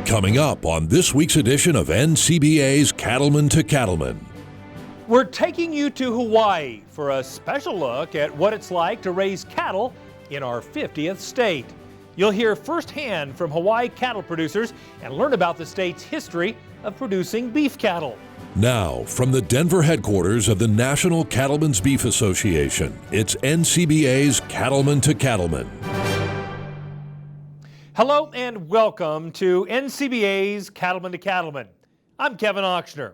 Coming up on this week's edition of NCBA's Cattlemen to Cattlemen. We're taking you to Hawaii for a special look at what it's like to raise cattle in our 50th state. You'll hear firsthand from Hawaii cattle producers and learn about the state's history of producing beef cattle. Now, from the Denver headquarters of the National Cattlemen's Beef Association, it's NCBA's Cattlemen to Cattlemen. Hello and welcome to NCBA's Cattlemen to Cattlemen. I'm Kevin Ochsner.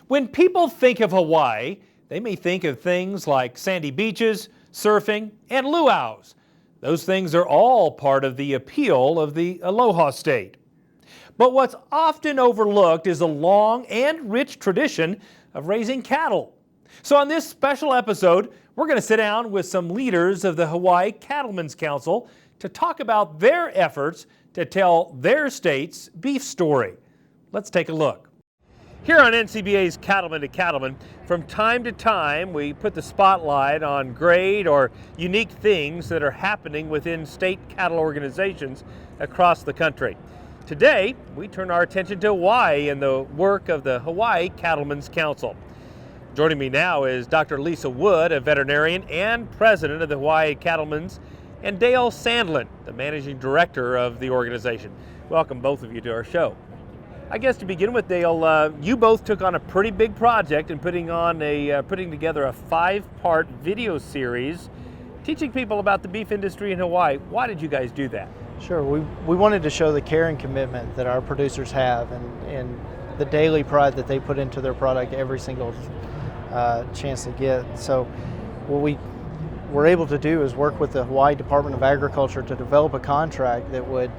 When people think of Hawaii, they may think of things like sandy beaches, surfing, and luau's. Those things are all part of the appeal of the Aloha state. But what's often overlooked is a long and rich tradition of raising cattle. So on this special episode, we're going to sit down with some leaders of the Hawaii Cattlemen's Council to talk about their efforts to tell their state's beef story. Let's take a look. Here on NCBA's Cattlemen to Cattlemen, from time to time we put the spotlight on great or unique things that are happening within state cattle organizations across the country. Today, we turn our attention to Hawaii and the work of the Hawaii Cattlemen's Council. Joining me now is Dr. Lisa Wood, a veterinarian and president of the Hawaii Cattlemen's, and Dale Sandlin, the managing director of the organization. Welcome both of you to our show. I guess to begin with, Dale, you both took on a pretty big project in putting together a 5-part video series teaching people about the beef industry in Hawaii. Why did you guys do that? Sure, we wanted to show the care and commitment that our producers have and the daily pride that they put into their product every single chance they get. So what we were able to do is work with the Hawaii Department of Agriculture to develop a contract that would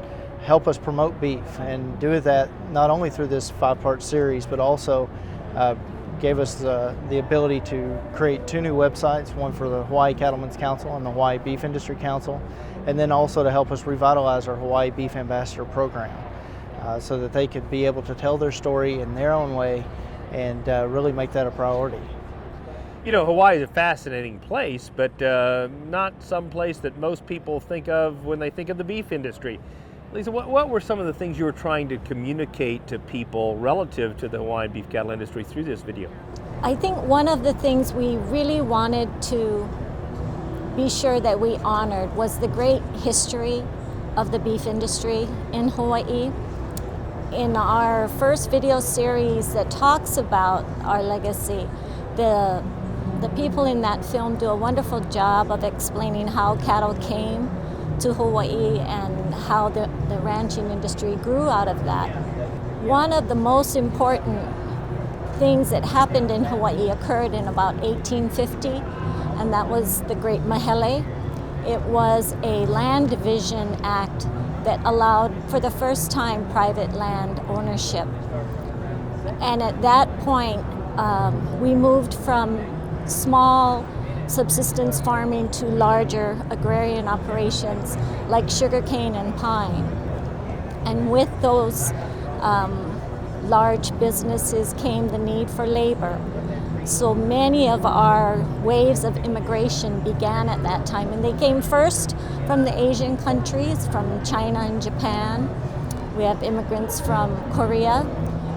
help us promote beef, and do that not only through this 5-part series, but also gave us the ability to create 2 new websites, one for the Hawaii Cattlemen's Council and the Hawaii Beef Industry Council, and then also to help us revitalize our Hawaii Beef Ambassador program so that they could be able to tell their story in their own way and really make that a priority. You know, Hawaii is a fascinating place, but not some place that most people think of when they think of the beef industry. Lisa, what were some of the things you were trying to communicate to people relative to the Hawaiian beef cattle industry through this video? I think one of the things we really wanted to be sure that we honored was the great history of the beef industry in Hawaii. In our first video series that talks about our legacy, the people in that film do a wonderful job of explaining how cattle came to Hawaii and how the ranching industry grew out of that. One of the most important things that happened in Hawaii occurred in about 1850, and that was the Great Mahele. It was a land division act that allowed for the first time private land ownership. And at that point, we moved from small subsistence farming to larger agrarian operations like sugarcane and pine. And with those large businesses came the need for labor. So many of our waves of immigration began at that time, and they came first from the Asian countries, from China and Japan. We have immigrants from Korea.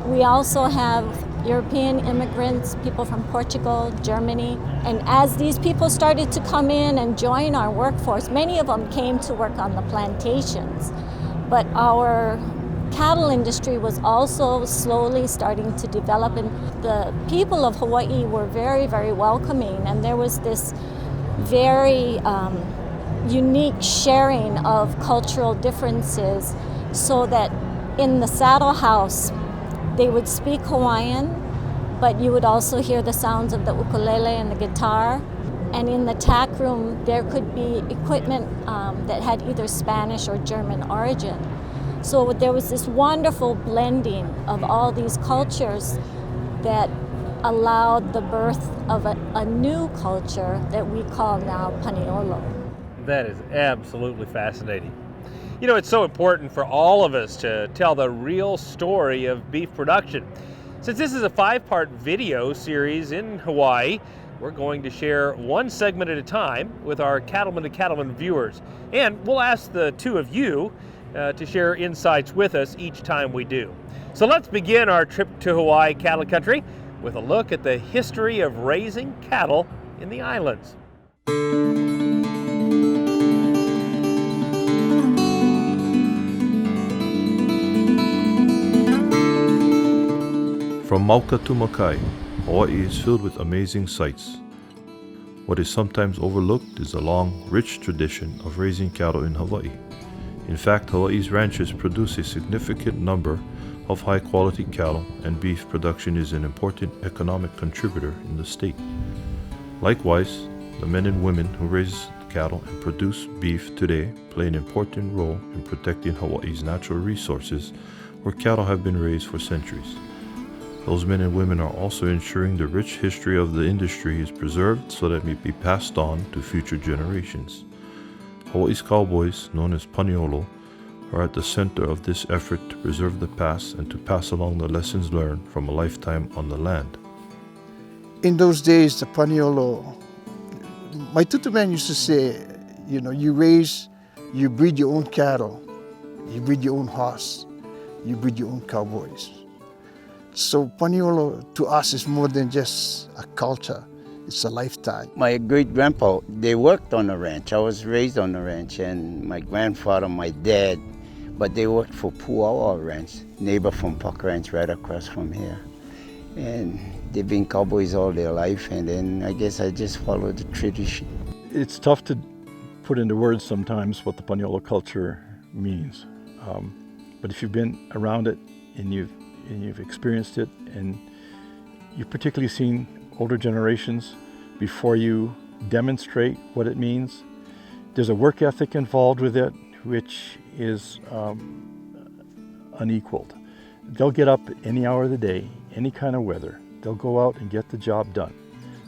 We also have European immigrants, people from Portugal, Germany. And as these people started to come in and join our workforce, many of them came to work on the plantations. But our cattle industry was also slowly starting to develop, and the people of Hawaii were very, very welcoming. And there was this very unique sharing of cultural differences, so that in the saddle house, they would speak Hawaiian, but you would also hear the sounds of the ukulele and the guitar. And in the tack room, there could be equipment that had either Spanish or German origin. So there was this wonderful blending of all these cultures that allowed the birth of a new culture that we call now Paniolo. That is absolutely fascinating. You know, it's so important for all of us to tell the real story of beef production. Since this is a 5-part video series in Hawaii, we're going to share one segment at a time with our Cattlemen to Cattlemen viewers. And we'll ask the two of you to share insights with us each time we do. So let's begin our trip to Hawaii cattle country with a look at the history of raising cattle in the islands. From Mauka to Makai, Hawaii is filled with amazing sights. What is sometimes overlooked is the long, rich tradition of raising cattle in Hawaii. In fact, Hawaii's ranches produce a significant number of high-quality cattle, and beef production is an important economic contributor in the state. Likewise, the men and women who raise cattle and produce beef today play an important role in protecting Hawaii's natural resources, where cattle have been raised for centuries. Those men and women are also ensuring the rich history of the industry is preserved so that it may be passed on to future generations. Hawaii's cowboys, known as paniolo, are at the center of this effort to preserve the past and to pass along the lessons learned from a lifetime on the land. In those days, the paniolo, my tutu man used to say, you breed your own cattle, you breed your own horse, you breed your own cowboys. So paniolo to us is more than just a culture, it's a lifetime. My great-grandpa, they worked on the ranch. I was raised on the ranch, and my grandfather, my dad, but they worked for Puawa Ranch, neighbor from Puck Ranch right across from here. And they've been cowboys all their life, and then I guess I just followed the tradition. It's tough to put into words sometimes what the paniolo culture means. But if you've been around it and you've experienced it, and you've particularly seen older generations before you demonstrate what it means, there's a work ethic involved with it which is unequaled. They'll get up any hour of the day, any kind of weather. They'll go out and get the job done.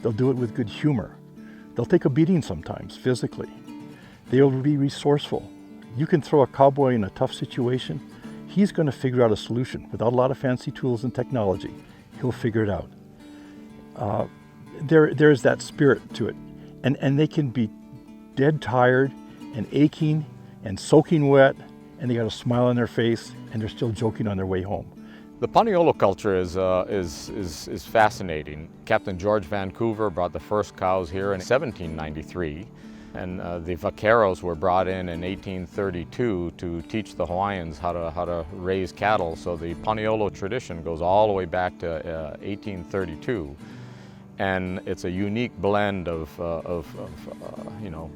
They'll do it with good humor. They'll take a beating sometimes, physically. They'll be resourceful. You can throw a cowboy in a tough situation, he's going to figure out a solution. Without a lot of fancy tools and technology, he'll figure it out. There is that spirit to it. And they can be dead tired and aching and soaking wet, and they got a smile on their face, and they're still joking on their way home. The paniolo culture is fascinating. Captain George Vancouver brought the first cows here in 1793. And the vaqueros were brought in 1832 to teach the Hawaiians how to raise cattle. So the paniolo tradition goes all the way back to 1832. And it's a unique blend of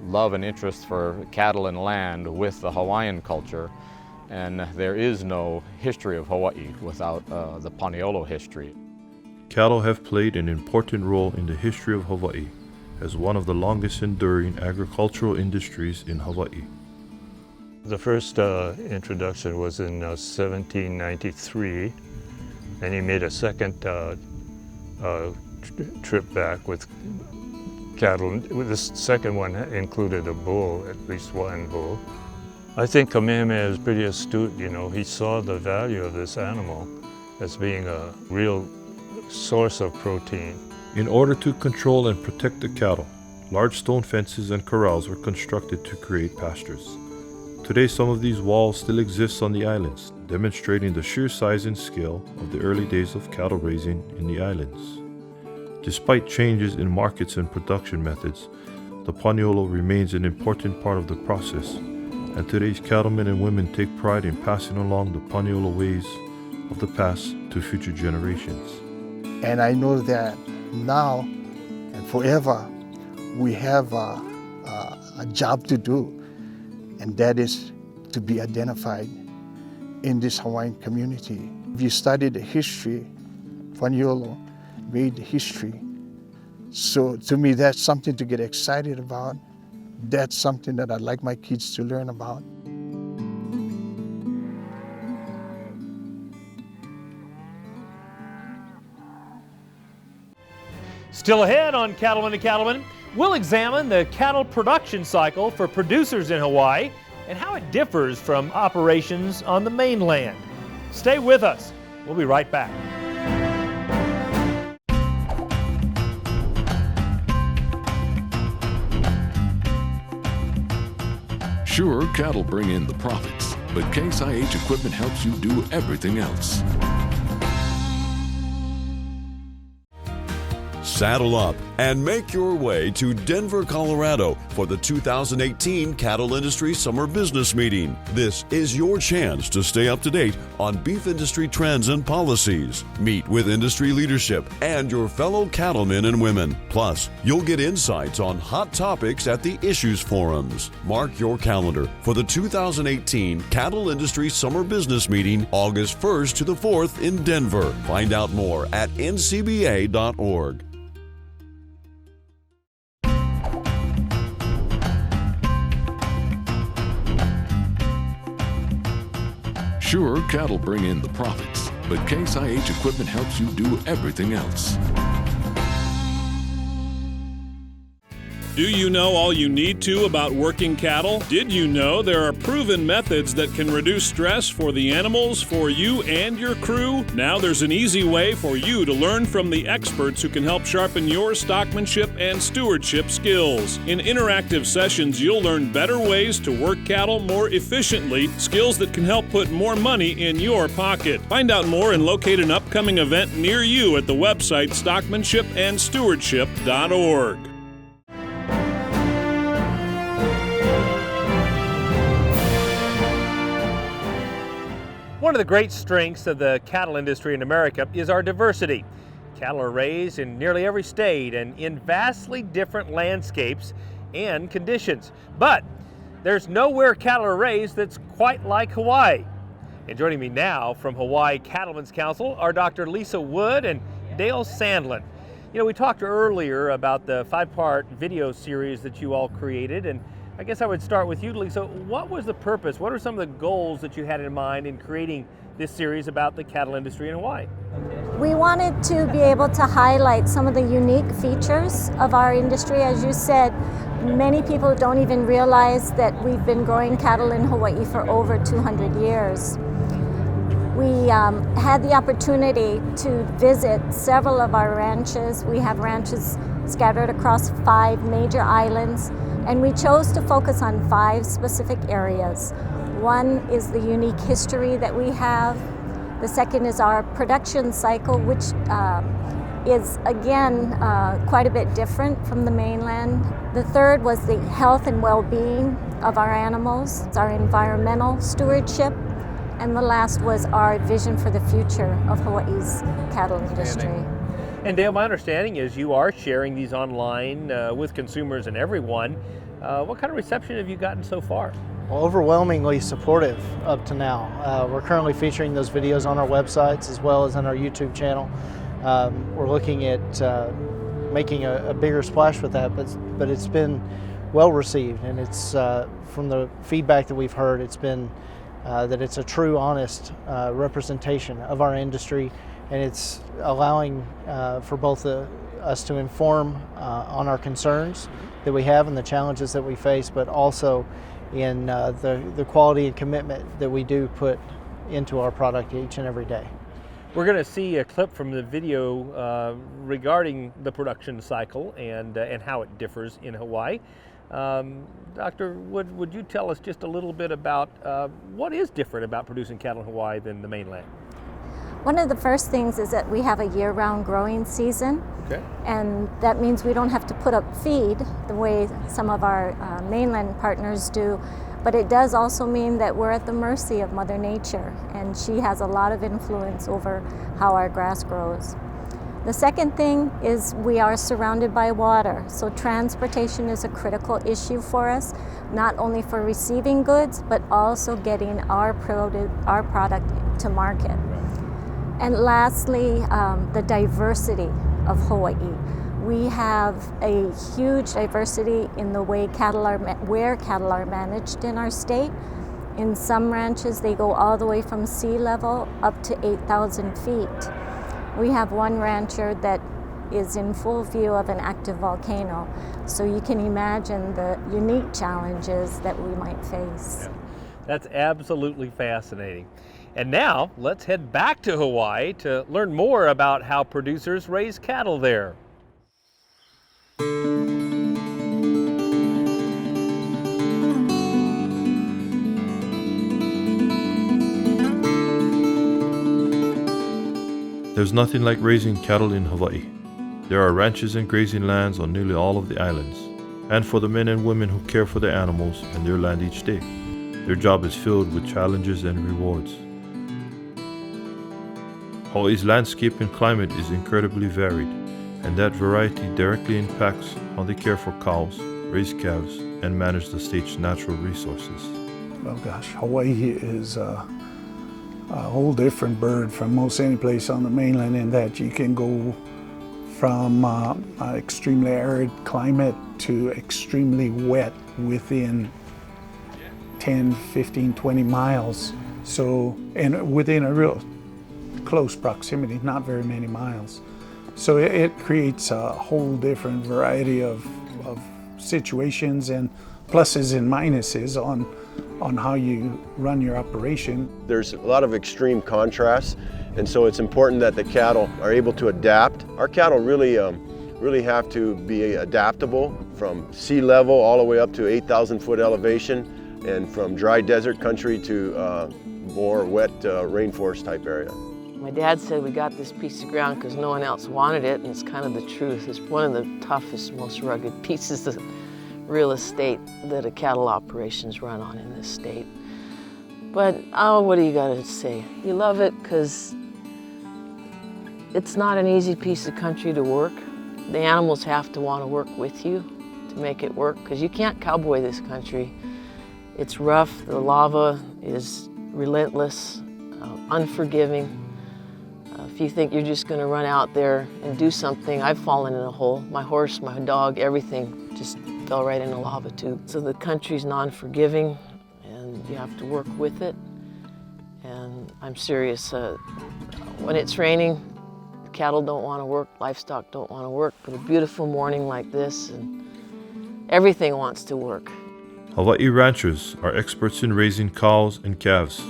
love and interest for cattle and land with the Hawaiian culture. And there is no history of Hawaii without the paniolo history. Cattle have played an important role in the history of Hawaii as one of the longest enduring agricultural industries in Hawaii. The first introduction was in 1793, and he made a second trip back with cattle. This second one included a bull, at least one bull. I think Kamehameha is pretty astute, he saw the value of this animal as being a real source of protein. In order to control and protect the cattle, large stone fences and corrals were constructed to create pastures. Today, some of these walls still exist on the islands, demonstrating the sheer size and scale of the early days of cattle raising in the islands. Despite changes in markets and production methods, the paniolo remains an important part of the process, and today's cattlemen and women take pride in passing along the paniolo ways of the past to future generations. And I know that now and forever we have a job to do, and that is to be identified in this Hawaiian community. If you study the history, paniolo made history. So to me, that's something to get excited about. That's something that I'd like my kids to learn about. Still ahead on Cattlemen to Cattlemen, we'll examine the cattle production cycle for producers in Hawaii and how it differs from operations on the mainland. Stay with us. We'll be right back. Sure, cattle bring in the profits, but Case IH equipment helps you do everything else. Saddle up and make your way to Denver, Colorado for the 2018 Cattle Industry Summer Business Meeting. This is your chance to stay up to date on beef industry trends and policies. Meet with industry leadership and your fellow cattlemen and women. Plus, you'll get insights on hot topics at the Issues Forums. Mark your calendar for the 2018 Cattle Industry Summer Business Meeting, August 1st to the 4th in Denver. Find out more at ncba.org. Sure, cattle bring in the profits, but Case IH equipment helps you do everything else. Do you know all you need to about working cattle? Did you know there are proven methods that can reduce stress for the animals, for you and your crew? Now there's an easy way for you to learn from the experts who can help sharpen your stockmanship and stewardship skills. In interactive sessions, you'll learn better ways to work cattle more efficiently, skills that can help put more money in your pocket. Find out more and locate an upcoming event near you at the website stockmanshipandstewardship.org. One of the great strengths of the cattle industry in America is our diversity. Cattle are raised in nearly every state and in vastly different landscapes and conditions. But there's nowhere cattle are raised that's quite like Hawaii. And joining me now from Hawaii Cattlemen's Council are Dr. Lisa Wood and Dale Sandlin. You know, we talked earlier about the 5-part video series that you all created, and I guess I would start with you, Lisa. What was the purpose? What are some of the goals that you had in mind in creating this series about the cattle industry in Hawaii? We wanted to be able to highlight some of the unique features of our industry. As you said, many people don't even realize that we've been growing cattle in Hawaii for over 200 years. We had the opportunity to visit several of our ranches. We have ranches scattered across 5 major islands, and we chose to focus on 5 specific areas. One is the unique history that we have. The second is our production cycle, which is again quite a bit different from the mainland. The third was the health and well-being of our animals, it's our environmental stewardship, and the last was our vision for the future of Hawaii's cattle industry. And Dale, my understanding is you are sharing these online with consumers and everyone. What kind of reception have you gotten so far? Well, overwhelmingly supportive up to now. We're currently featuring those videos on our websites as well as on our YouTube channel. We're looking at making a bigger splash with that, but it's been well received, and it's from the feedback that we've heard, it's been that it's a true, honest representation of our industry, and it's allowing for both us to inform on our concerns that we have and the challenges that we face, but also in the quality and commitment that we do put into our product each and every day. We're going to see a clip from the video regarding the production cycle and how it differs in Hawaii. Dr. Wood, would you tell us just a little bit about what is different about producing cattle in Hawaii than the mainland? One of the first things is that we have a year-round growing season. Okay. And that means we don't have to put up feed the way some of our mainland partners do, but it does also mean that we're at the mercy of Mother Nature, and she has a lot of influence over how our grass grows. The second thing is we are surrounded by water, so transportation is a critical issue for us, not only for receiving goods, but also getting our product to market. And lastly, the diversity of Hawaii. We have a huge diversity in the way where cattle are managed in our state. In some ranches, they go all the way from sea level up to 8,000 feet. We have one rancher that is in full view of an active volcano, so you can imagine the unique challenges that we might face. Yeah. That's absolutely fascinating. And now, let's head back to Hawaii to learn more about how producers raise cattle there. There's nothing like raising cattle in Hawaii. There are ranches and grazing lands on nearly all of the islands, and for the men and women who care for their animals and their land each day, their job is filled with challenges and rewards. Hawaii's landscape and climate is incredibly varied, and that variety directly impacts how they care for cows, raise calves, and manage the state's natural resources. Oh gosh, Hawaii is a whole different bird from most any place on the mainland in that you can go from an extremely arid climate to extremely wet within 10, 15, 20 miles. So, and within a real close proximity, not very many miles. So it creates a whole different variety of situations and pluses and minuses on how you run your operation. There's a lot of extreme contrasts, and so it's important that the cattle are able to adapt. Our cattle really have to be adaptable from sea level all the way up to 8,000 foot elevation, and from dry desert country to more wet rainforest type area. My dad said we got this piece of ground because no one else wanted it, and it's kind of the truth. It's one of the toughest, most rugged pieces of real estate that a cattle operations run on in this state. But oh, what do you got to say? You love it because it's not an easy piece of country to work. The animals have to want to work with you to make it work because you can't cowboy this country. It's rough, the lava is relentless, unforgiving. If you think you're just going to run out there and do something, I've fallen in a hole. My horse, my dog, everything just fell right in a lava tube. So the country's non-forgiving and you have to work with it. And I'm serious, when it's raining, cattle don't want to work, livestock don't want to work, but a beautiful morning like this, and everything wants to work. Hawaii ranchers are experts in raising cows and calves.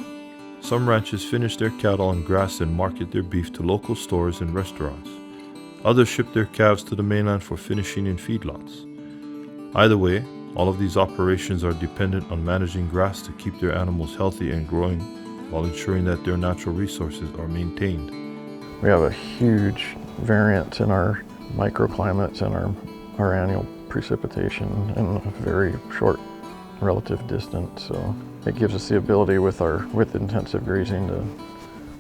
Some ranches finish their cattle on grass and market their beef to local stores and restaurants. Others ship their calves to the mainland for finishing in feedlots. Either way, all of these operations are dependent on managing grass to keep their animals healthy and growing while ensuring that their natural resources are maintained. We have a huge variance in our microclimates and our annual precipitation in a very short relative distance. So it gives us the ability with intensive grazing to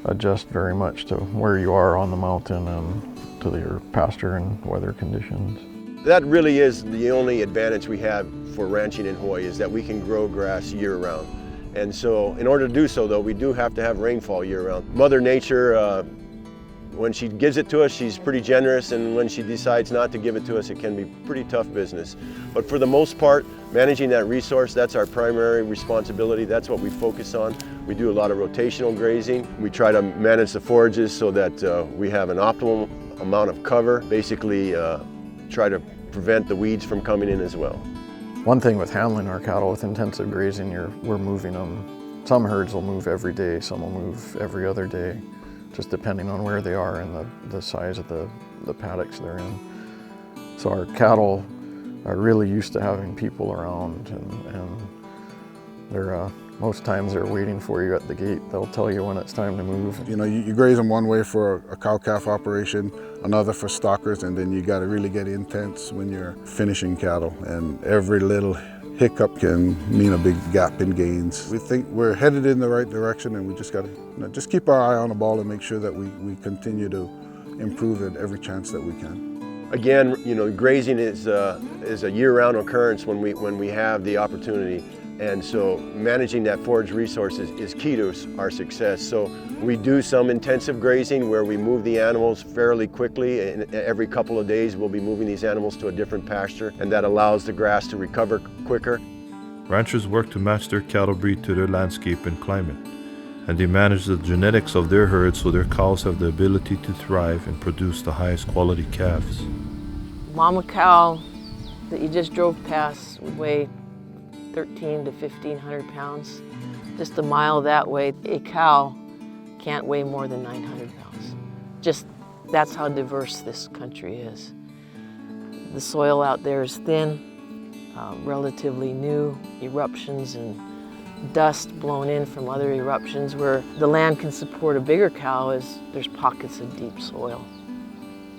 adjust very much to where you are on the mountain and to your pasture and weather conditions. That really is the only advantage we have for ranching in Hawaii, is that we can grow grass year-round. And so in order to do so, though, we do have to have rainfall year-round. Mother Nature, when she gives it to us, she's pretty generous, and when she decides not to give it to us, it can be pretty tough business. But for the most part, managing that resource, that's our primary responsibility. That's what we focus on. We do a lot of rotational grazing. We try to manage the forages so that we have an optimal amount of cover, basically try to prevent the weeds from coming in as well. One thing with handling our cattle with intensive grazing, we're moving them. Some herds will move every day, some will move every other day, just depending on where they are and the size of the paddocks they're in. So our cattle are really used to having people around, and they're most times they're waiting for you at the gate. They'll tell you when it's time to move. You know, you graze them one way for a cow-calf operation, another for stockers, and then you got to really get intense when you're finishing cattle. And every little hiccup can mean a big gap in gains. We think we're headed in the right direction, and we just got to just keep our eye on the ball and make sure that we continue to improve at every chance that we can. Again, you know, grazing is a year-round occurrence when we have the opportunity. And so managing that forage resource is key to our success. So we do some intensive grazing where we move the animals fairly quickly, and every couple of days we'll be moving these animals to a different pasture, and that allows the grass to recover quicker. Ranchers work to match their cattle breed to their landscape and climate, and they manage the genetics of their herd so their cows have the ability to thrive and produce the highest quality calves. Mama cow that you just drove past would weigh 1,300 to 1,500 pounds. Just a mile that way, a cow can't weigh more than 900 pounds. Just, that's how diverse this country is. The soil out there is thin, relatively new, eruptions and dust blown in from other eruptions. Where the land can support a bigger cow is there's pockets of deep soil,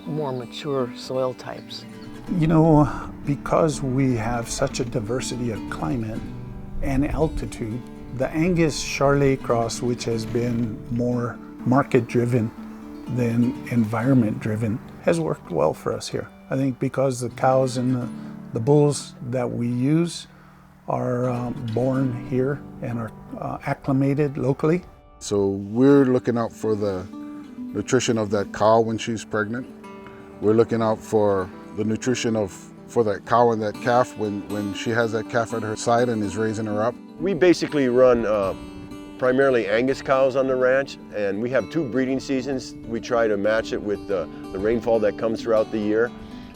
more mature soil types. You know, because we have such a diversity of climate and altitude, the Angus Charolais cross, which has been more market-driven than environment-driven, has worked well for us here. I think because the cows and the bulls that we use are born here and are acclimated locally. So we're looking out for the nutrition of that cow when she's pregnant. We're looking out for the nutrition for that cow and that calf when she has that calf at her side and is raising her up. We basically run primarily Angus cows on the ranch, and we have 2 breeding seasons. We try to match it with the rainfall that comes throughout the year.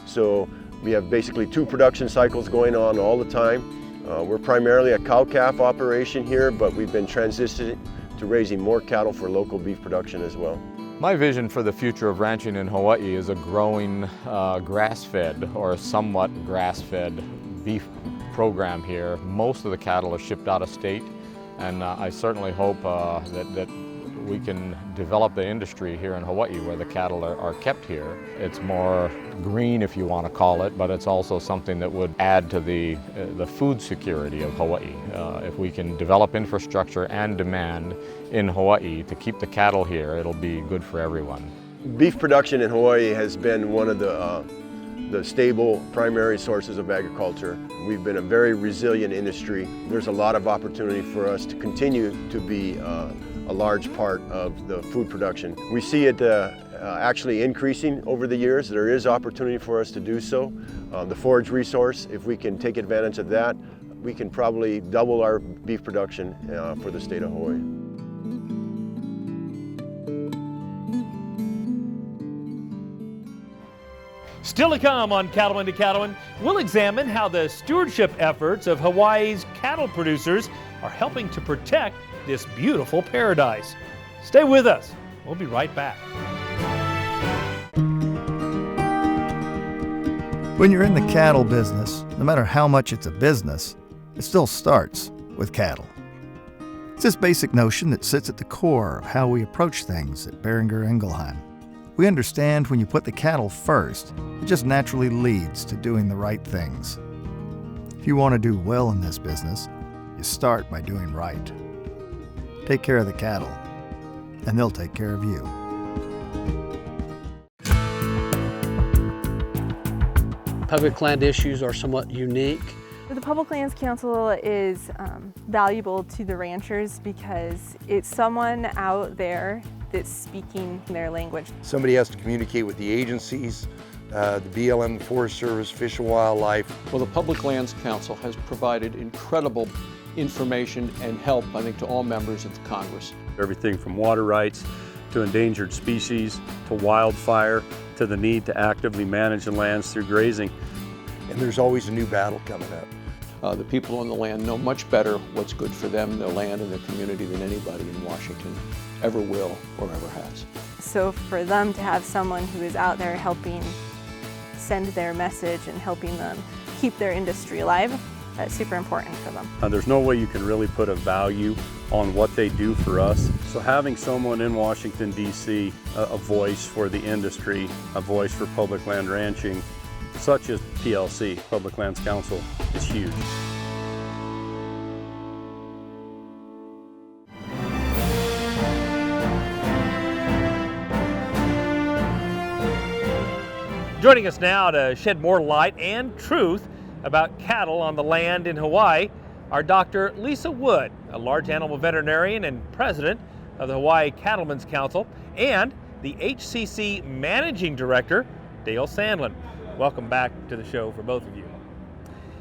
So we have basically 2 production cycles going on all the time. We're primarily a cow-calf operation here, but we've been transitioning to raising more cattle for local beef production as well. My vision for the future of ranching in Hawaii is a growing grass-fed or somewhat grass-fed beef program here. Most of the cattle are shipped out of state, and I certainly hope that we can develop the industry here in Hawaii where the cattle are kept here. It's more green, if you want to call it, but it's also something that would add to the food security of Hawaii. If we can develop infrastructure and demand in Hawaii to keep the cattle here, it'll be good for everyone. Beef production in Hawaii has been one of the stable primary sources of agriculture. We've been a very resilient industry. There's a lot of opportunity for us to continue to be a large part of the food production. We see it actually increasing over the years. There is opportunity for us to do so. The forage resource, if we can take advantage of that, we can probably double our beef production for the state of Hawaii. Still to come on Cattlemen to Cattlemen, we'll examine how the stewardship efforts of Hawaii's cattle producers are helping to protect this beautiful paradise. Stay with us. We'll be right back. When you're in the cattle business, no matter how much it's a business, it still starts with cattle. It's this basic notion that sits at the core of how we approach things at Beringer Ingelheim. We understand when you put the cattle first, it just naturally leads to doing the right things. If you want to do well in this business, you start by doing right. Take care of the cattle, and they'll take care of you. Public land issues are somewhat unique. The Public Lands Council is valuable to the ranchers because it's someone out there that's speaking their language. Somebody has to communicate with the agencies, the BLM, Forest Service, Fish and Wildlife. Well, the Public Lands Council has provided incredible information and help, I think, to all members of the Congress. Everything from water rights to endangered species to wildfire to the need to actively manage the lands through grazing. And there's always a new battle coming up. The people on the land know much better what's good for them, their land, and their community than anybody in Washington ever will or ever has. So for them to have someone who is out there helping send their message and helping them keep their industry alive, that's super important for them. There's no way you can really put a value on what they do for us. So having someone in Washington, D.C., a voice for the industry, a voice for public land ranching, such as PLC, Public Lands Council, is huge. Joining us now to shed more light and truth about cattle on the land in Hawaii are Dr. Lisa Wood, a large animal veterinarian and president of the Hawaii Cattlemen's Council, and the HCC Managing Director, Dale Sandlin. Welcome back to the show for both of you.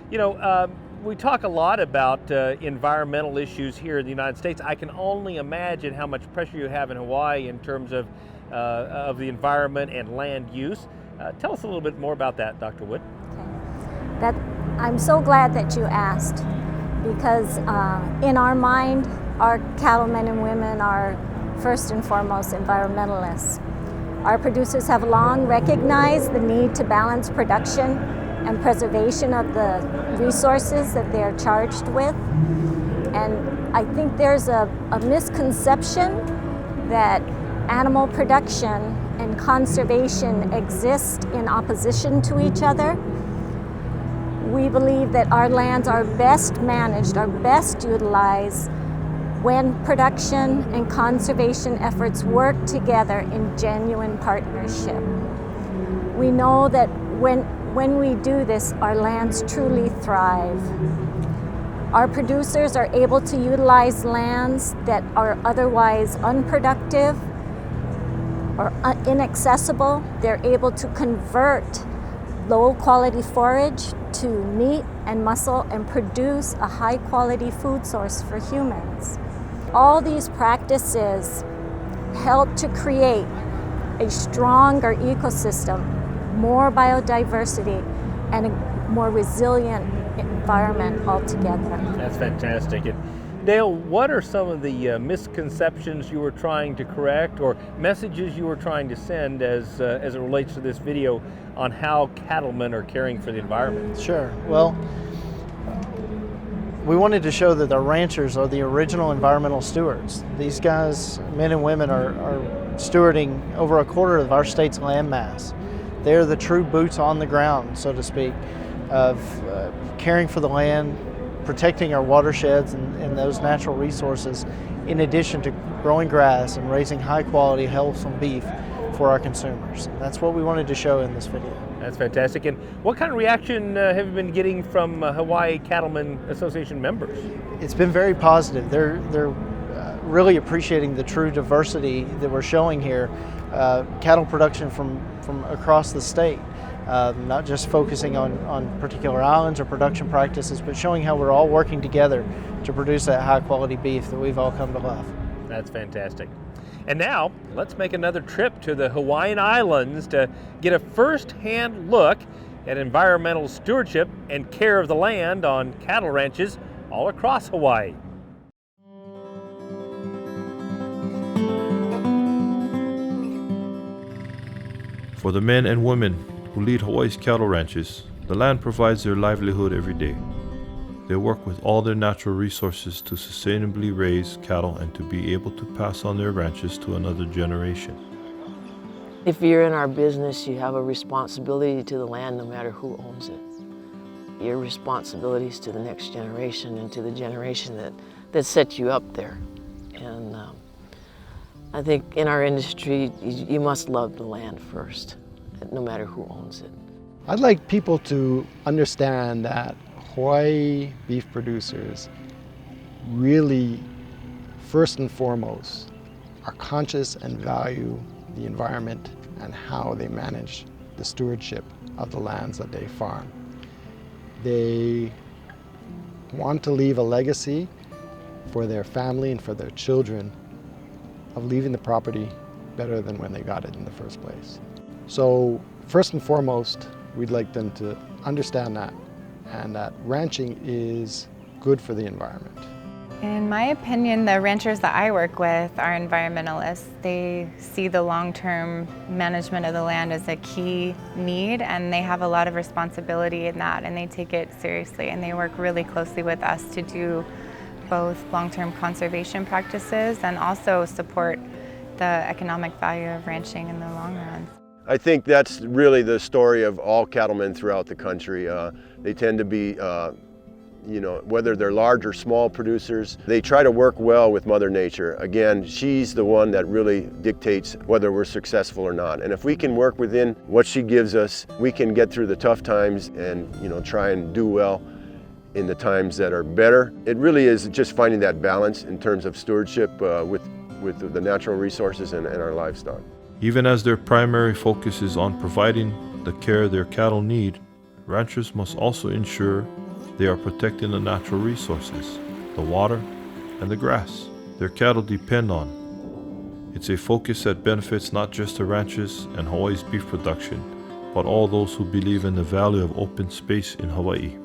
You know, we talk a lot about environmental issues here in the United States. I can only imagine how much pressure you have in Hawaii in terms of the environment and land use. Tell us a little bit more about that, Dr. Wood. Okay. I'm so glad that you asked, because in our mind, our cattlemen and women are first and foremost environmentalists. Our producers have long recognized the need to balance production and preservation of the resources that they are charged with. And I think there's a misconception that animal production and conservation exist in opposition to each other. We believe that our lands are best managed, are best utilized when production and conservation efforts work together in genuine partnership. We know that when we do this, our lands truly thrive. Our producers are able to utilize lands that are otherwise unproductive or inaccessible. They're able to convert low quality forage to meat and muscle and produce a high quality food source for humans. All these practices help to create a stronger ecosystem, more biodiversity, and a more resilient environment altogether. That's fantastic. And Dale, what are some of the misconceptions you were trying to correct or messages you were trying to send as it relates to this video on how cattlemen are caring for the environment? Sure. Well, we wanted to show that the ranchers are the original environmental stewards. These guys, men and women, are stewarding over a quarter of our state's land mass. They're the true boots on the ground, so to speak, of caring for the land, protecting our watersheds and those natural resources, in addition to growing grass and raising high quality, wholesome beef for our consumers. That's what we wanted to show in this video. That's fantastic. And what kind of reaction have you been getting from Hawaii Cattlemen Association members? It's been very positive. They're really appreciating the true diversity that we're showing here. Cattle production from across the state. Not just focusing on particular islands or production practices, but showing how we're all working together to produce that high quality beef that we've all come to love. That's fantastic. And now, let's make another trip to the Hawaiian Islands to get a first-hand look at environmental stewardship and care of the land on cattle ranches all across Hawaii. For the men and women who lead Hawaii's cattle ranches, the land provides their livelihood every day. They work with all their natural resources to sustainably raise cattle and to be able to pass on their ranches to another generation. If you're in our business, you have a responsibility to the land no matter who owns it. Your responsibilities to the next generation and to the generation that set you up there. And I think in our industry, you must love the land first, no matter who owns it. I'd like people to understand that Hawaii beef producers really, first and foremost, are conscious and value the environment and how they manage the stewardship of the lands that they farm. They want to leave a legacy for their family and for their children of leaving the property better than when they got it in the first place. So first and foremost, we'd like them to understand that, and that ranching is good for the environment. In my opinion, the ranchers that I work with are environmentalists. They see the long-term management of the land as a key need, and they have a lot of responsibility in that, and they take it seriously, and they work really closely with us to do both long-term conservation practices and also support the economic value of ranching in the long run. I think that's really the story of all cattlemen throughout the country. They tend to be, whether they're large or small producers, they try to work well with Mother Nature. Again, she's the one that really dictates whether we're successful or not. And if we can work within what she gives us, we can get through the tough times and try and do well in the times that are better. It really is just finding that balance in terms of stewardship with the natural resources and our livestock. Even as their primary focus is on providing the care their cattle need, ranchers must also ensure they are protecting the natural resources, the water and the grass their cattle depend on. It's a focus that benefits not just the ranchers and Hawaii's beef production, but all those who believe in the value of open space in Hawaii.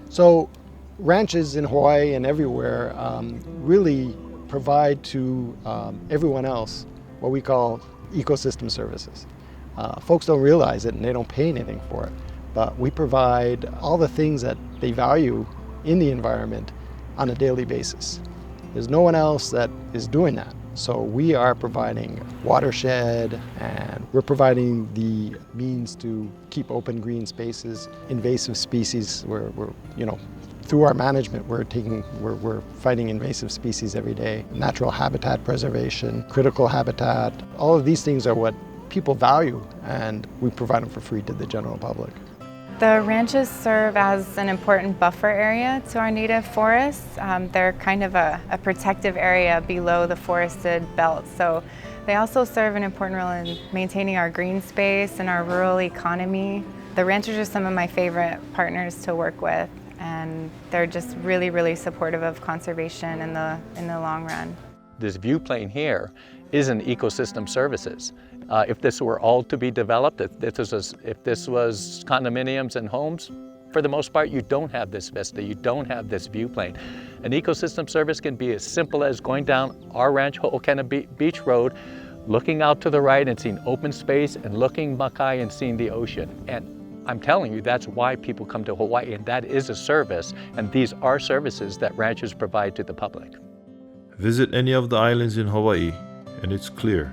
So ranches in Hawaii and everywhere really provide to everyone else what we call ecosystem services. Folks don't realize it and they don't pay anything for it, but we provide all the things that they value in the environment on a daily basis. There's no one else that is doing that. So we are providing watershed, and we're providing the means to keep open green spaces, invasive species. We're through our management, we're fighting invasive species every day. Natural habitat preservation, critical habitat, all of these things are what people value, and we provide them for free to the general public. The ranches serve as an important buffer area to our native forests. They're kind of a protective area below the forested belt. So they also serve an important role in maintaining our green space and our rural economy. The ranchers are some of my favorite partners to work with, and they're just really, really supportive of conservation in the long run. This view plane here is an ecosystem services. If this were all to be developed, if this was condominiums and homes, for the most part, you don't have this vista, you don't have this view plane. An ecosystem service can be as simple as going down our ranch, Ho'okana Beach Road, looking out to the right and seeing open space, and looking Makai and seeing the ocean. And I'm telling you, that's why people come to Hawaii, and that is a service, and these are services that ranchers provide to the public. Visit any of the islands in Hawaii, and it's clear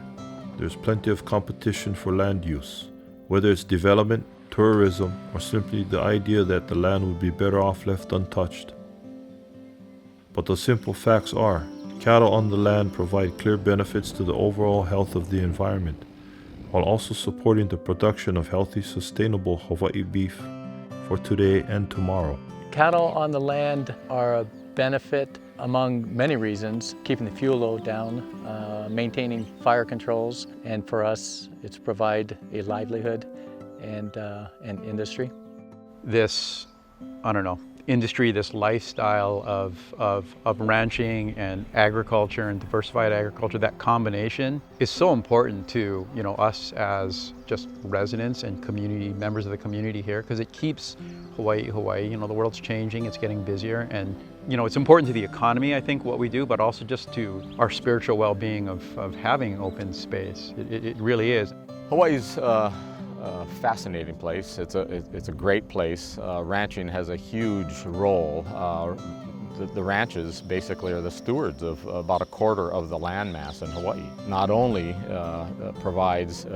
there's plenty of competition for land use, whether it's development, tourism, or simply the idea that the land would be better off left untouched. But the simple facts are, cattle on the land provide clear benefits to the overall health of the environment, while also supporting the production of healthy, sustainable Hawaii beef for today and tomorrow. Cattle on the land are a benefit among many reasons, keeping the fuel load down, maintaining fire controls, and for us, it's provide a livelihood and industry. This, industry, this lifestyle of ranching and agriculture and diversified agriculture, that combination is so important to us as just residents and community members of the community here, because it keeps Hawaii. The world's changing, it's getting busier, and it's important to the economy, I think, what we do, but also just to our spiritual well-being of having open space. It really is. Hawaii's a fascinating place. It's a great place. Ranching has a huge role. The ranches basically are the stewards of about a quarter of the land mass in Hawaii. Not only provides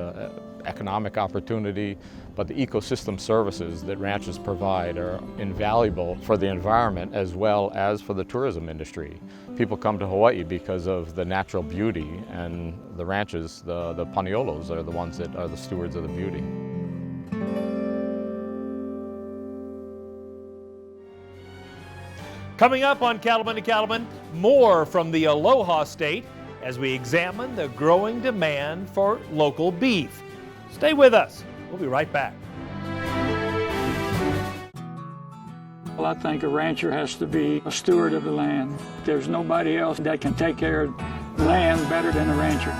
economic opportunity, but the ecosystem services that ranches provide are invaluable for the environment as well as for the tourism industry. People come to Hawaii because of the natural beauty, and the ranches, the Paniolos, are the ones that are the stewards of the beauty. Coming up on Cattlemen to Cattlemen, more from the Aloha State as we examine the growing demand for local beef. Stay with us. We'll be right back. Well, I think a rancher has to be a steward of the land. There's nobody else that can take care of land better than a rancher.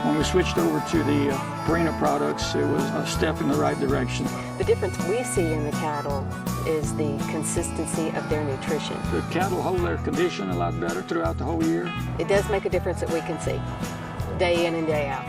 When we switched over to the Purina products, it was a step in the right direction. The difference we see in the cattle is the consistency of their nutrition. The cattle hold their condition a lot better throughout the whole year. It does make a difference that we can see, day in and day out.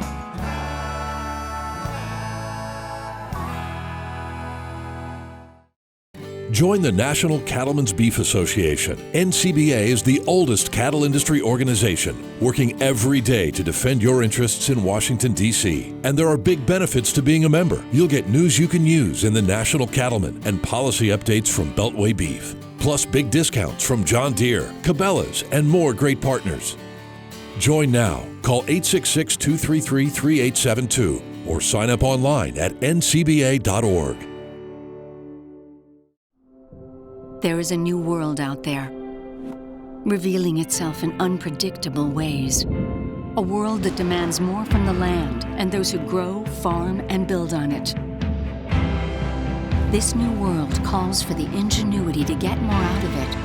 Join the National Cattlemen's Beef Association. NCBA is the oldest cattle industry organization, working every day to defend your interests in Washington, D.C. And there are big benefits to being a member. You'll get news you can use in the National Cattlemen and policy updates from Beltway Beef, plus big discounts from John Deere, Cabela's, and more great partners. Join now. Call 866-233-3872 or sign up online at ncba.org. There is a new world out there, revealing itself in unpredictable ways. A world that demands more from the land and those who grow, farm, and build on it. This new world calls for the ingenuity to get more out of it,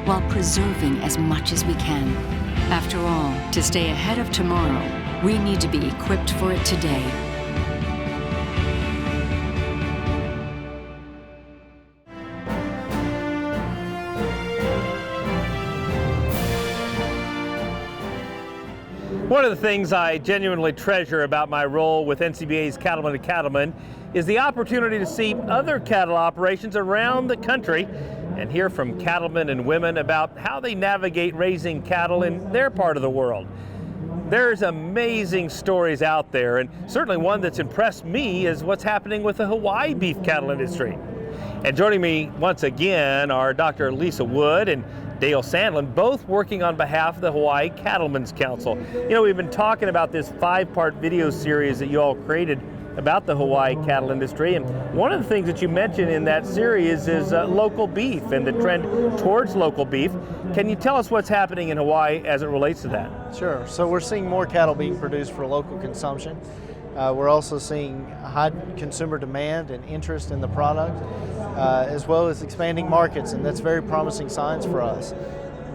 while preserving as much as we can. After all, to stay ahead of tomorrow, we need to be equipped for it today. One of the things I genuinely treasure about my role with NCBA's Cattlemen to Cattlemen is the opportunity to see other cattle operations around the country and hear from cattlemen and women about how they navigate raising cattle in their part of the world. There's amazing stories out there, and certainly one that's impressed me is what's happening with the Hawaii beef cattle industry. And joining me once again are Dr. Lisa Wood and Dale Sandlin, both working on behalf of the Hawaii Cattlemen's Council. You know, we've been talking about this 5-part video series that you all created about the Hawaii cattle industry, and one of the things that you mentioned in that series is local beef and the trend towards local beef. Can you tell us what's happening in Hawaii as it relates to that? Sure. So we're seeing more cattle being produced for local consumption. We're also seeing high consumer demand and interest in the product, as well as expanding markets, and that's very promising signs for us.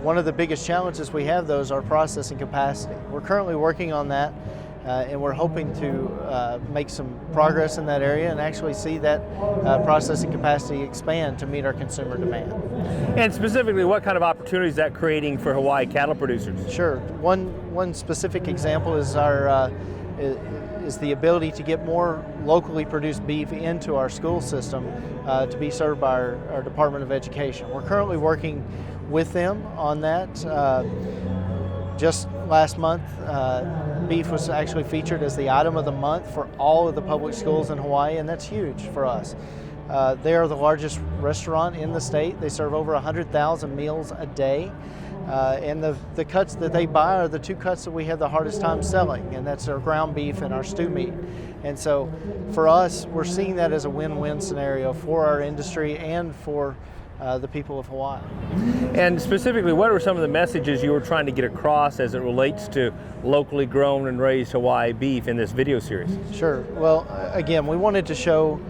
One of the biggest challenges we have, though, is our processing capacity. We're currently working on that, and we're hoping to make some progress in that area and actually see that processing capacity expand to meet our consumer demand. And specifically, what kind of opportunities is that creating for Hawaii cattle producers? Sure. One specific example is our is the ability to get more locally produced beef into our school system to be served by our Department of Education. We're currently working with them on that. Just last month, beef was actually featured as the item of the month for all of the public schools in Hawaii, and that's huge for us. They are the largest restaurant in the state. They serve over 100,000 meals a day. And the cuts that they buy are the 2 cuts that we have the hardest time selling, and that's our ground beef and our stew meat. And so for us, we're seeing that as a win-win scenario for our industry and for the people of Hawaii. And specifically, what are some of the messages you were trying to get across as it relates to locally grown and raised Hawaii beef in this video series? Sure. Well, again, we wanted to show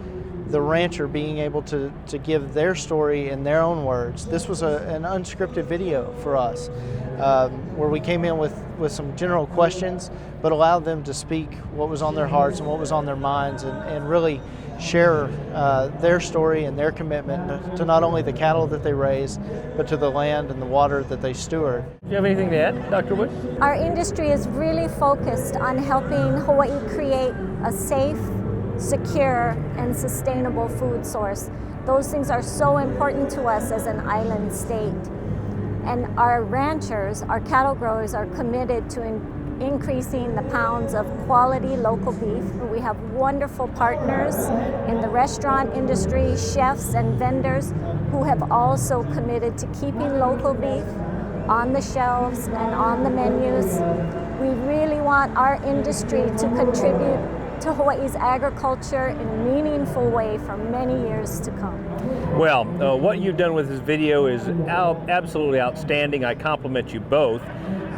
the rancher being able to give their story in their own words. This was an unscripted video for us, where we came in with some general questions, but allowed them to speak what was on their hearts and what was on their minds, and really share their story and their commitment to not only the cattle that they raise, but to the land and the water that they steward. Do you have anything to add, Dr. Wood? Our industry is really focused on helping Hawaii create a safe, secure, and sustainable food source. Those things are so important to us as an island state. And our ranchers, our cattle growers, are committed to increasing the pounds of quality local beef. We have wonderful partners in the restaurant industry, chefs and vendors who have also committed to keeping local beef on the shelves and on the menus. We really want our industry to contribute to Hawaii's agriculture in a meaningful way for many years to come. Well, what you've done with this video is absolutely outstanding. I compliment you both,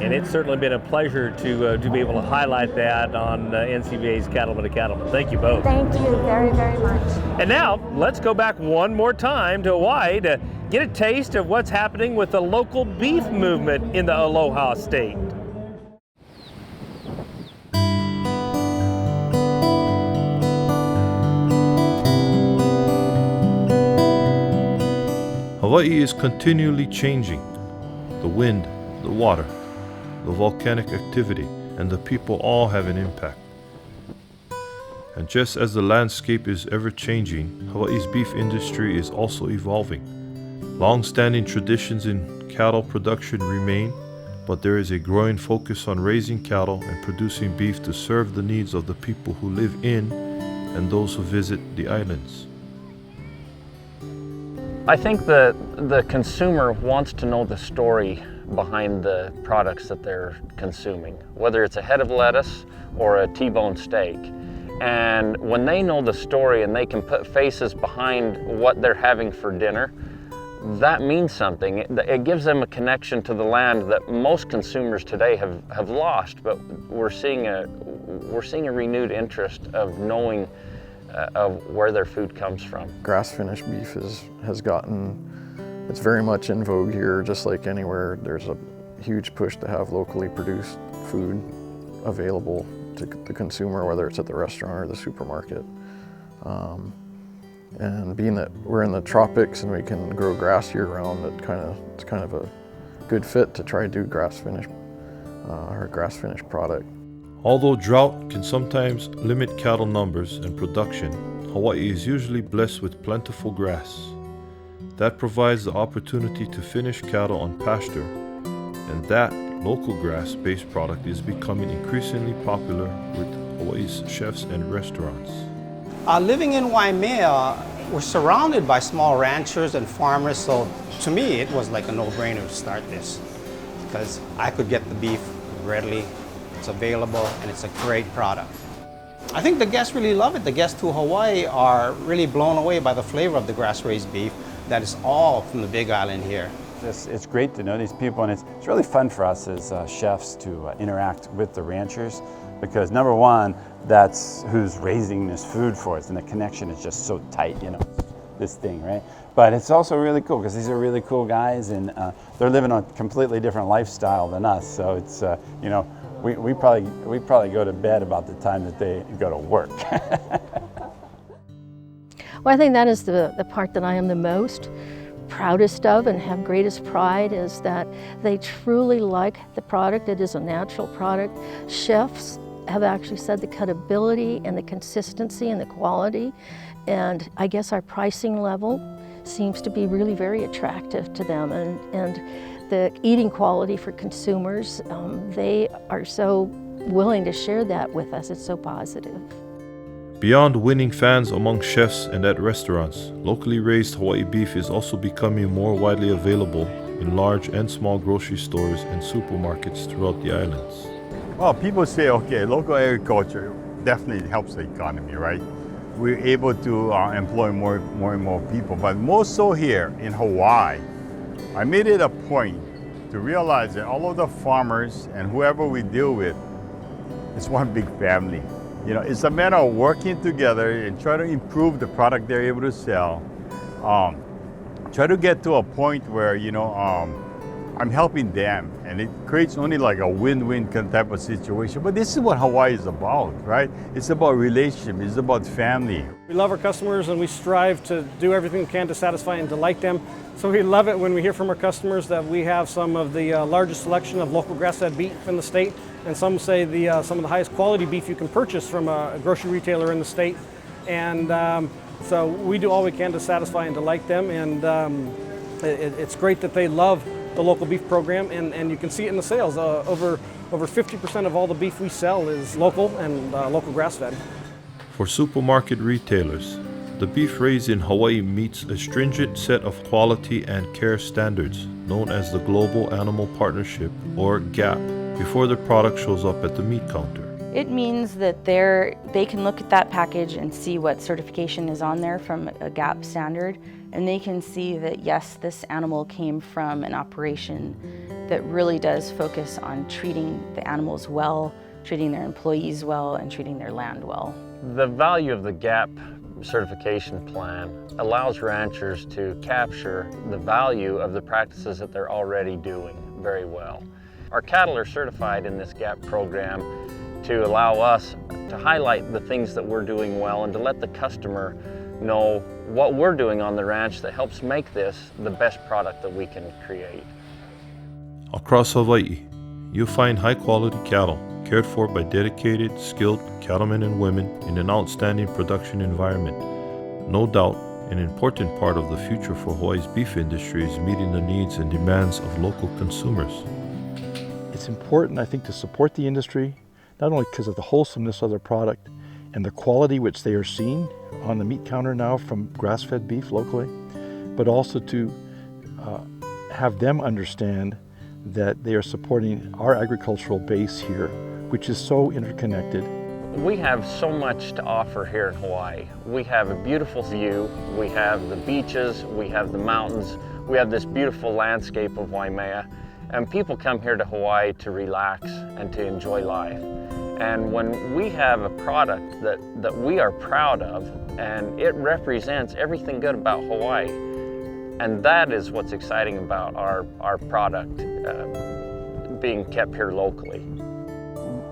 and it's certainly been a pleasure to be able to highlight that on NCBA's Cattlemen to Cattlemen. Thank you both. Thank you very, very much. And now, let's go back one more time to Hawaii to get a taste of what's happening with the local beef movement in the Aloha state. Hawaii is continually changing. The wind, the water, the volcanic activity, and the people all have an impact. And just as the landscape is ever changing, Hawaii's beef industry is also evolving. Long-standing traditions in cattle production remain, but there is a growing focus on raising cattle and producing beef to serve the needs of the people who live in and those who visit the islands. I think the consumer wants to know the story behind the products that they're consuming, whether it's a head of lettuce or a T-bone steak. And when they know the story and they can put faces behind what they're having for dinner, that means something. It gives them a connection to the land that most consumers today have lost, but we're seeing a renewed interest of knowing of where their food comes from. Grass-finished beef it's very much in vogue here, just like anywhere. There's a huge push to have locally produced food available to the consumer, whether it's at the restaurant or the supermarket. And being that we're in the tropics and we can grow grass year-round, it's kind of a good fit to try to do our grass-finished product. Although drought can sometimes limit cattle numbers and production, Hawaii is usually blessed with plentiful grass. That provides the opportunity to finish cattle on pasture, and that local grass-based product is becoming increasingly popular with Hawaii's chefs and restaurants. Living in Waimea, we're surrounded by small ranchers and farmers, so to me it was like a no-brainer to start this because I could get the beef readily, it's available, and it's a great product. I think the guests really love it. The guests to Hawaii are really blown away by the flavor of the grass-raised beef that is all from the Big Island here. It's great to know these people, and it's really fun for us as chefs to interact with the ranchers because number one, that's who's raising this food for us, and the connection is just so tight, you know, this thing, right? But it's also really cool because these are really cool guys, and they're living a completely different lifestyle than us. So it's, you know, we probably go to bed about the time that they go to work. Well, I think that is the part that I am the most proudest of and have greatest pride is that they truly like the product. It is a natural product. Chefs have actually said the cutability and the consistency and the quality, and I guess our pricing level seems to be really very attractive to them, and the eating quality for consumers, they are so willing to share that with us. It's so positive. Beyond winning fans among chefs and at restaurants, locally raised Hawaii beef is also becoming more widely available in large and small grocery stores and supermarkets throughout the islands. Well, people say, okay, local agriculture definitely helps the economy, right? We're able to employ more and more people, but most so here in Hawaii. I made it a point to realize that all of the farmers and whoever we deal with, it's one big family. You know, it's a matter of working together and try to improve the product they're able to sell. Try to get to a point where, you know, I'm helping them, and it creates only like a win-win type of situation. But this is what Hawaii is about, right? It's about relationship, it's about family. We love our customers and we strive to do everything we can to satisfy and delight them. So we love it when we hear from our customers that we have some of the largest selection of local grass-fed beef in the state, and some say some of the highest quality beef you can purchase from a grocery retailer in the state. And so we do all we can to satisfy and delight them, and it's great that they love the local beef program, and you can see it in the sales. Over 50% of all the beef we sell is local and local grass-fed. For supermarket retailers, the beef raised in Hawaii meets a stringent set of quality and care standards known as the Global Animal Partnership, or GAP, before the product shows up at the meat counter. It means that they can look at that package and see what certification is on there from a GAP standard, and they can see that yes, this animal came from an operation that really does focus on treating the animals well, treating their employees well, and treating their land well. The value of the GAP certification plan allows ranchers to capture the value of the practices that they're already doing very well. Our cattle are certified in this GAP program to allow us to highlight the things that we're doing well and to let the customer know what we're doing on the ranch that helps make this the best product that we can create. Across Hawaii, you'll find high-quality cattle cared for by dedicated, skilled cattlemen and women in an outstanding production environment. No doubt, an important part of the future for Hawaii's beef industry is meeting the needs and demands of local consumers. It's important, I think, to support the industry, not only because of the wholesomeness of their product and the quality which they are seeing on the meat counter now from grass-fed beef locally, but also to have them understand that they are supporting our agricultural base here, which is so interconnected. We have so much to offer here in Hawaii. We have a beautiful view, we have the beaches, we have the mountains, we have this beautiful landscape of Waimea, and people come here to Hawaii to relax and to enjoy life. And when we have a product that we are proud of, and it represents everything good about Hawaii, and that is what's exciting about our product being kept here locally.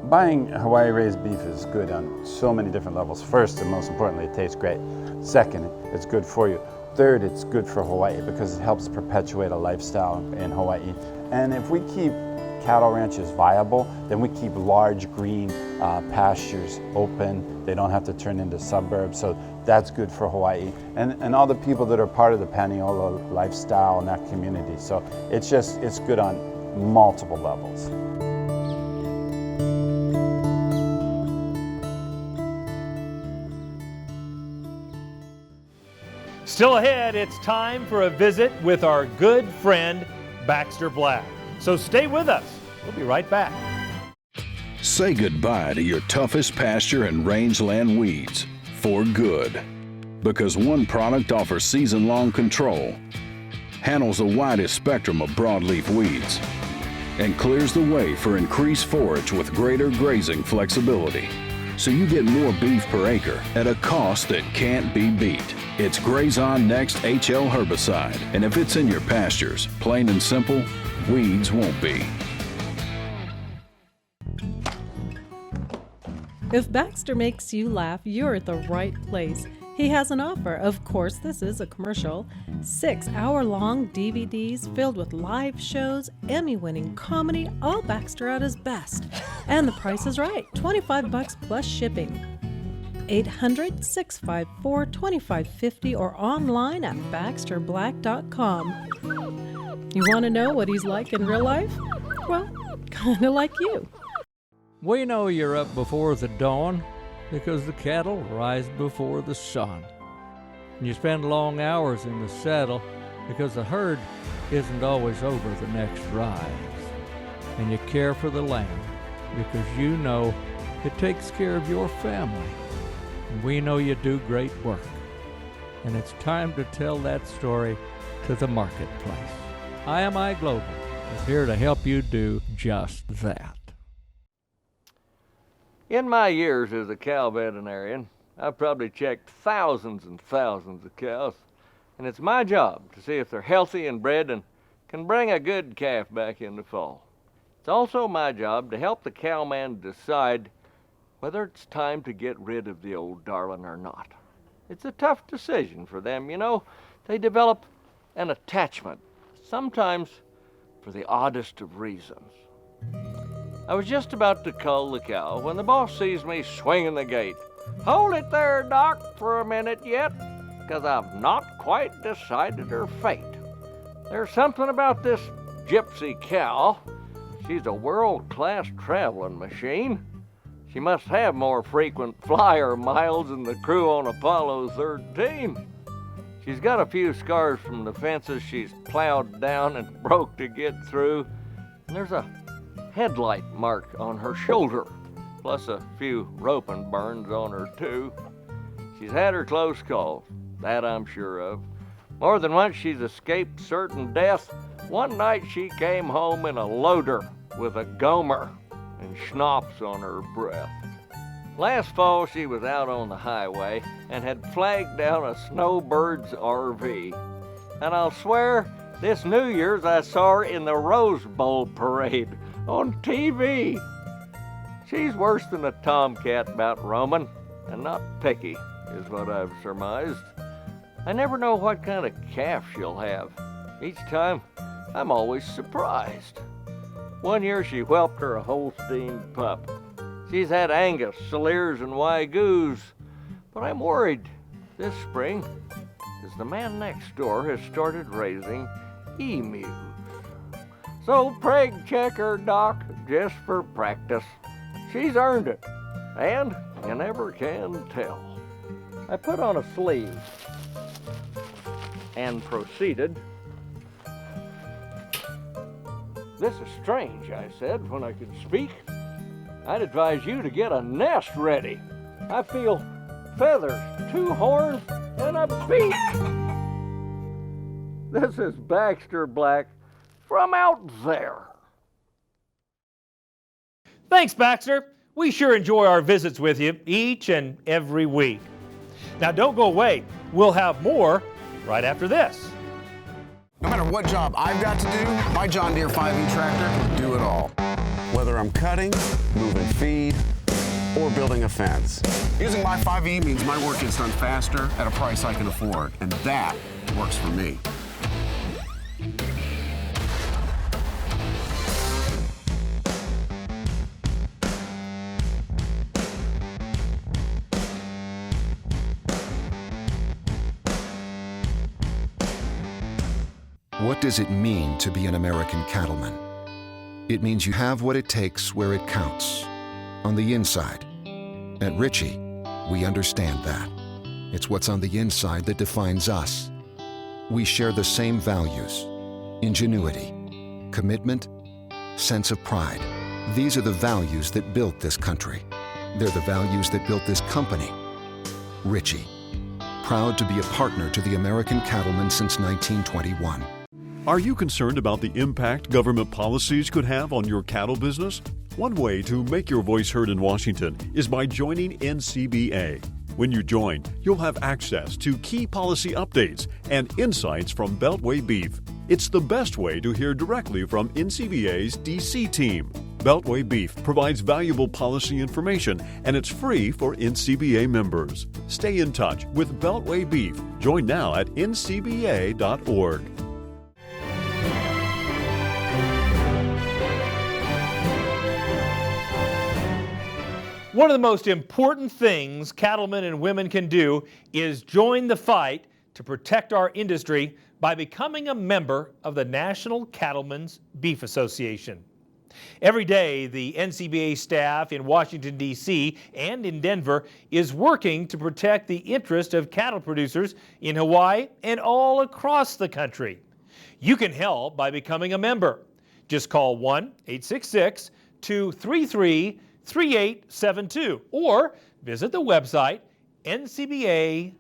Buying Hawaii-raised beef is good on so many different levels. First, and most importantly, it tastes great. Second, it's good for you. Third, it's good for Hawaii because it helps perpetuate a lifestyle in Hawaii. And if we keep cattle ranch is viable, then we keep large green pastures open. They don't have to turn into suburbs, so that's good for Hawaii. And all the people that are part of the Paniolo lifestyle and that community. So it's good on multiple levels. Still ahead, it's time for a visit with our good friend, Baxter Black. So stay with us. We'll be right back. Say goodbye to your toughest pasture and rangeland weeds for good. Because one product offers season-long control, handles the widest spectrum of broadleaf weeds, and clears the way for increased forage with greater grazing flexibility. So you get more beef per acre at a cost that can't be beat. It's Graze On Next HL herbicide, and if it's in your pastures, plain and simple, weeds won't be. If Baxter makes you laugh, you're at the right place. He has an offer. Of course, this is a commercial. 6-hour-long DVDs filled with live shows, Emmy-winning comedy, all Baxter at his best. And the price is right, $25 plus shipping. 800-654-2550 or online at baxterblack.com. You want to know what he's like in real life? Well, kind of like you. We know you're up before the dawn because the cattle rise before the sun. And you spend long hours in the saddle because the herd isn't always over the next rise. And you care for the land because you know it takes care of your family. And we know you do great work. And it's time to tell that story to the marketplace. IMI Global is here to help you do just that. In my years as a cow veterinarian, I've probably checked thousands and thousands of cows, and it's my job to see if they're healthy and bred and can bring a good calf back in the fall. It's also my job to help the cowman decide whether it's time to get rid of the old darling or not. It's a tough decision for them, you know. They develop an attachment, sometimes for the oddest of reasons. I was just about to cull the cow when the boss sees me swinging the gate. "Hold it there, Doc, for a minute yet, 'cause I've not quite decided her fate. There's something about this gypsy cow. She's a world-class traveling machine. She must have more frequent flyer miles than the crew on Apollo 13. She's got a few scars from the fences she's plowed down and broke to get through, and there's a headlight mark on her shoulder, plus a few roping burns on her too. She's had her close calls, that I'm sure of. More than once she's escaped certain death. One night she came home in a loader with a gomer and schnapps on her breath. Last fall she was out on the highway and had flagged down a snowbird's RV. And I'll swear, this New Year's I saw her in the Rose Bowl parade on TV. She's worse than a tomcat about roaming, and not picky, is what I've surmised. I never know what kind of calf she'll have. Each time, I'm always surprised. One year she whelped her a Holstein pup. She's had Angus, Salers, and Wagyus, but I'm worried this spring, as the man next door has started raising emus. So pray check her, Doc, just for practice. She's earned it, and you never can tell. I put on a sleeve and proceeded. "This is strange," I said when I could speak. "I'd advise you to get a nest ready. I feel feathers, 2 horns, and a beak." This is Baxter Black from out there. Thanks, Baxter. We sure enjoy our visits with you each and every week. Now, don't go away. We'll have more right after this. No matter what job I've got to do, my John Deere 5E tractor can do it all. Whether I'm cutting, moving feed, or building a fence. Using my 5E means my work gets done faster at a price I can afford, and that works for me. What does it mean to be an American cattleman? It means you have what it takes where it counts, on the inside. At Ritchie, we understand that. It's what's on the inside that defines us. We share the same values: ingenuity, commitment, sense of pride. These are the values that built this country. They're the values that built this company. Ritchie, proud to be a partner to the American cattlemen since 1921. Are you concerned about the impact government policies could have on your cattle business? One way to make your voice heard in Washington is by joining NCBA. When you join, you'll have access to key policy updates and insights from Beltway Beef. It's the best way to hear directly from NCBA's DC team. Beltway Beef provides valuable policy information, and it's free for NCBA members. Stay in touch with Beltway Beef. Join now at ncba.org. One of the most important things cattlemen and women can do is join the fight to protect our industry by becoming a member of the National Cattlemen's Beef Association. Every day, the NCBA staff in Washington, D.C. and in Denver is working to protect the interest of cattle producers in Hawaii and all across the country. You can help by becoming a member. Just call 1-866-233-3872 or visit the website ncba.org.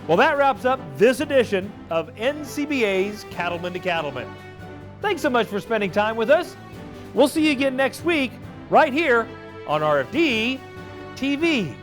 Well, that wraps up this edition of NCBA's Cattlemen to Cattlemen. Thanks so much for spending time with us. We'll see you again next week right here on RFD TV.